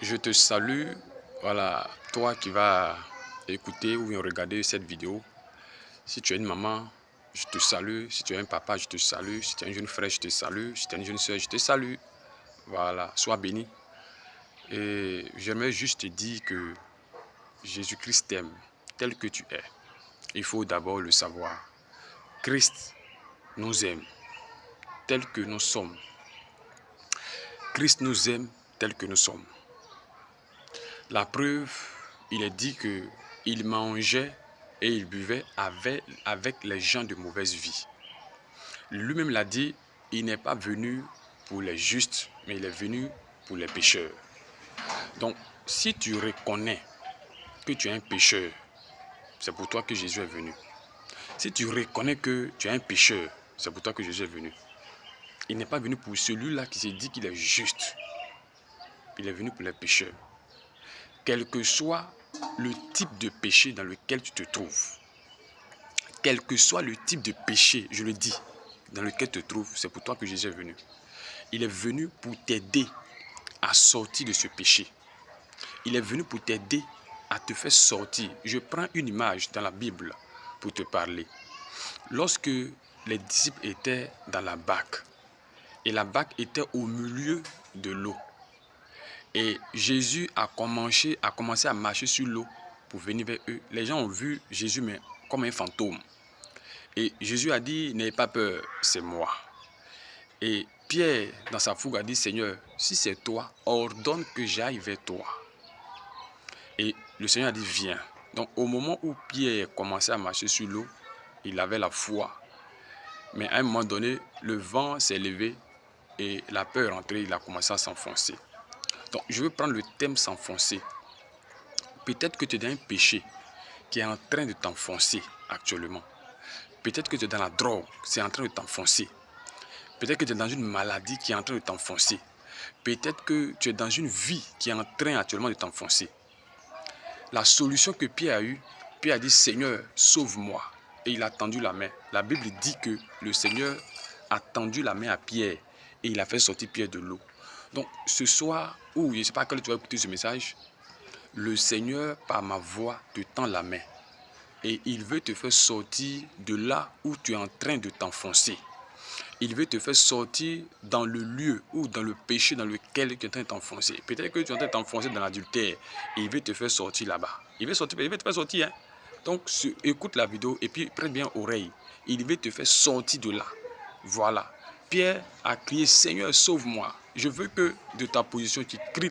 Je te salue, voilà, toi qui vas écouter ou bien regarder cette vidéo. Si tu es une maman, je te salue. Si tu es un papa, je te salue. Si tu es un jeune frère, je te salue. Si tu es une jeune soeur, je te salue. Voilà, sois béni. Et j'aimerais juste te dire que Jésus-Christ t'aime tel que tu es. Il faut d'abord le savoir. Christ nous aime tel que nous sommes. Christ nous aime tel que nous sommes. La preuve, il est dit qu'il mangeait et il buvait avec les gens de mauvaise vie. Lui-même l'a dit, il n'est pas venu pour les justes, mais il est venu pour les pécheurs. Donc, si tu reconnais que tu es un pécheur, c'est pour toi que Jésus est venu. Si tu reconnais que tu es un pécheur, c'est pour toi que Jésus est venu. Il n'est pas venu pour celui-là qui se dit qu'il est juste. Il est venu pour les pécheurs. Quel que soit le type de péché dans lequel tu te trouves, quel que soit le type de péché, je le dis, dans lequel tu te trouves, c'est pour toi que Jésus est venu. Il est venu pour t'aider à sortir de ce péché. Il est venu pour t'aider à te faire sortir. Je prends une image dans la Bible pour te parler. Lorsque les disciples étaient dans la barque, et la barque était au milieu de l'eau, et Jésus a commencé à marcher sur l'eau pour venir vers eux. Les gens ont vu Jésus mais comme un fantôme. Et Jésus a dit, n'ayez pas peur, c'est moi. Et Pierre, dans sa fougue, a dit, Seigneur, si c'est toi, ordonne que j'aille vers toi. Et le Seigneur a dit, viens. Donc au moment où Pierre commençait à marcher sur l'eau, il avait la foi. Mais à un moment donné, le vent s'est levé et la peur est entrée, il a commencé à s'enfoncer. Donc je veux prendre le thème s'enfoncer. Peut-être que tu es dans un péché qui est en train de t'enfoncer actuellement. Peut-être que tu es dans la drogue, c'est en train de t'enfoncer. Peut-être que tu es dans une maladie qui est en train de t'enfoncer. Peut-être que tu es dans une vie qui est en train actuellement de t'enfoncer. La solution que Pierre a eue, Pierre a dit, Seigneur, sauve-moi. Et il a tendu la main. La Bible dit que le Seigneur a tendu la main à Pierre et il a fait sortir Pierre de l'eau. Donc ce soir, ou je ne sais pas quand tu vas écouter ce message, le Seigneur, par ma voix, te tend la main. Et il veut te faire sortir de là où tu es en train de t'enfoncer. Il veut te faire sortir dans le lieu ou dans le péché dans lequel tu es en train de t'enfoncer. Peut-être que tu es en train de t'enfoncer dans l'adultère. Il veut te faire sortir là-bas. Il veut te faire sortir. Hein? Donc, écoute la vidéo et puis prête bien oreille. Il veut te faire sortir de là. Voilà. Pierre a crié, Seigneur, sauve-moi. Je veux que de ta position, tu cries